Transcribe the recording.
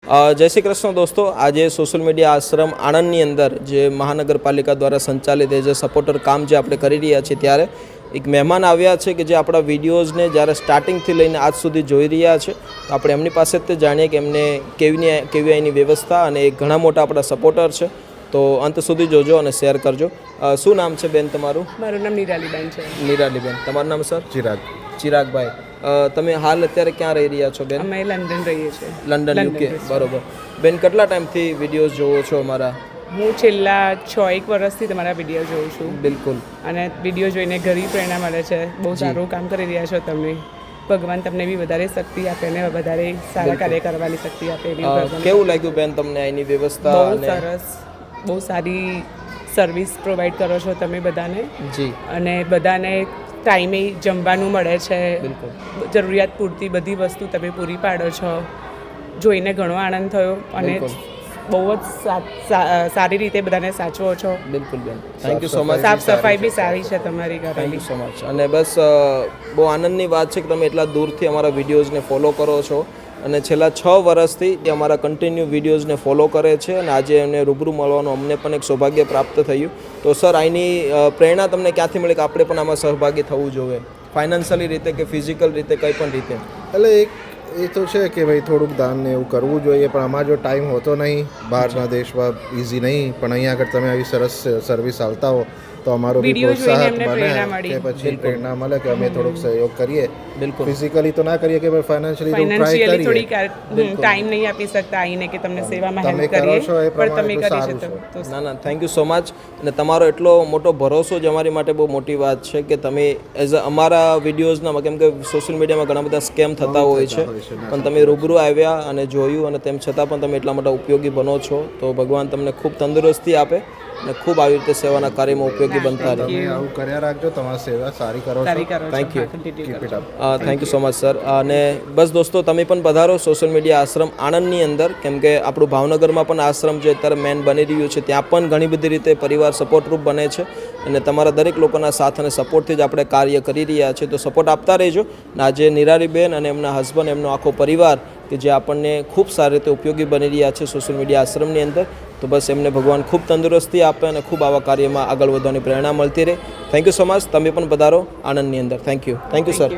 જય શ્રી કૃષ્ણ દોસ્તો, આજે સોશિયલ મીડિયા આશ્રમ આણંદની અંદર જે મહાનગરપાલિકા દ્વારા સંચાલિત જે સપોર્ટર કામ જે આપણે કરી રહ્યા છીએ ત્યારે એક મહેમાન આવ્યા છે કે જે આપણા વિડીયોઝને જ્યારે સ્ટાર્ટિંગથી લઈને આજ સુધી જોઈ રહ્યા છે. તો આપણે એમની પાસે જ જાણીએ કે એમને કેવી એની વ્યવસ્થા અને એ ઘણા મોટા આપણા સપોર્ટર છે. તો અંત સુધી જોજો અને શેર કરજો. શું નામ છે બેન તમારું? મારું નામ નિરાલીબેન છે. નિરાલીબેન, તમારું નામ સર? ચિરાગભાઈ. તમે હાલ અત્યારે ક્યાં રહી રહ્યા છો બેન? અમે લંડન રહીએ છીએ. London, UK. બરોબર. બેન, કેટલા ટાઈમથી વિડીયોઝ જોવો છો અમારા? હું છેલ્લા 6-1 વર્ષથી તમારા વિડીયો જોઉં છું. બિલકુલ. અને વિડીયો જોઈને ઘણી પ્રેરણા મળે છે. બહુ સારું કામ કરી રહ્યા છો તમે. ભગવાન તમને બી વધારે શક્તિ આપે ને વધારે સારા કાર્ય કરવાની શક્તિ આપે. કેવું લાગ્યું બેન તમને એની વ્યવસ્થા? બહુ સરસ, બહુ સારી સર્વિસ પ્રોવાઈડ કરો છો તમે બધાને. જી. અને બધાને ટાઈમે જમવાનું મળે છે. બિલકુલ. જરૂરિયાત પૂરતી બધી વસ્તુ તમે પૂરી પાડો છો. જોઈને ઘણો આનંદ થયો અને બહુ જ સારી રીતે બધાને સાચવો છો. બિલકુલ બેન, થેન્ક યુ સો મચ. સાફ સફાઈ બી સારી છે તમારી ઘરે. Thank you so much. અને બસ બહુ આનંદની વાત છે કે તમે એટલા દૂરથી અમારા વિડીયોઝને ફોલો કરો છો અને છેલ્લા 6 વર્ષથી એ અમારા કન્ટિન્યુ વિડીયોઝને ફોલો કરે છે અને આજે એમને રૂબરૂ મળવાનું અમને પણ એક સૌભાગ્ય પ્રાપ્ત થયું. તો સર, આની પ્રેરણા તમને ક્યાંથી મળી કે આપણે પણ આમાં સહભાગી થવું જોઈએ, ફાઇનાન્શિયલી રીતે કે ફિઝિકલ રીતે, કંઈ પણ રીતે? એટલે એ તો છે કે ભાઈ થોડુંક દાન ને એવું કરવું જોઈએ, પણ આમાં જો ટાઈમ હોતો નહીં, બહારના દેશમાં ઇઝી નહીં, પણ અહીંયા આગળ તમે આવી સરસ સર્વિસ આવતા હો તો અમારો બી પ્રોત્સાહન બને કે પછી પ્રેરણા મળે કે અમે થોડોક સહયોગ કરીએ. બિલકુલ. ફિઝિકલી તો ના કરીએ કે ભાઈ ફાઇનાન્શિયલી તો ટ્રાય કરીએ. ટાઈમ નહીં આપી શકતા આવીને કે તમને સેવામાં તમે હેલ્પ કરો કરીએ, છો એ પણ પ્રમાણે તમે તો કરી સારું શકો. છે. ના, થેન્ક યુ સો મચ. અને તમારો એટલો મોટો ભરોસો જ અમારી માટે બહુ મોટી વાત છે કે તમે એઝ અમારા વિડીયોઝના, કેમ કે સોશિયલ મીડિયામાં ઘણા બધા સ્કેમ થતા હોય છે, પણ તમે રૂબરૂ આવ્યા અને જોયું અને તેમ છતાં પણ તમે એટલા મોટા ઉપયોગી બનો છો. તો ભગવાન તમને ખૂબ તંદુરસ્તી આપે અને ખૂબ આવી રીતે સેવાના કાર્યમાં ઉપયોગી બનતા રહે. તમે આવું કર્યા રાખજો, તમારી સેવા સારી કરો છો. Thank you. Keep it up. Thank you so much sir. અને બસ દોસ્તો, તમે પણ પધારો સોશિયલ મીડિયા આશ્રમ આણંદની અંદર, કેમ કે આપણું ભાવનગરમાં પણ આશ્રમ જે અત્યારે મેન બની રહ્યું છે ત્યાં પણ ઘણી બધી રીતે પરિવાર સપોર્ટરૂપ બને છે અને તમારા દરેક લોકોના સાથ અને સપોર્ટથી જ આપણે કાર્ય કરી રહ્યા છીએ. તો સપોર્ટ આપતા રહેજો. અને આજે નિરાલીબેન અને એમના હસબન્ડ, એમનો આખો પરિવાર કે જે આપણને ખૂબ સારી રીતે ઉપયોગી બની રહ્યા છે સોશિયલ મીડિયા આશ્રમની અંદર. તો બસ એમને ભગવાન ખૂબ તંદુરસ્તી આપે અને ખૂબ આવા કાર્યમાં આગળ વધવાની પ્રેરણા મળતી રહે. Thank you so much. તમે પણ પધારો આણંદની અંદર. Thank you sir.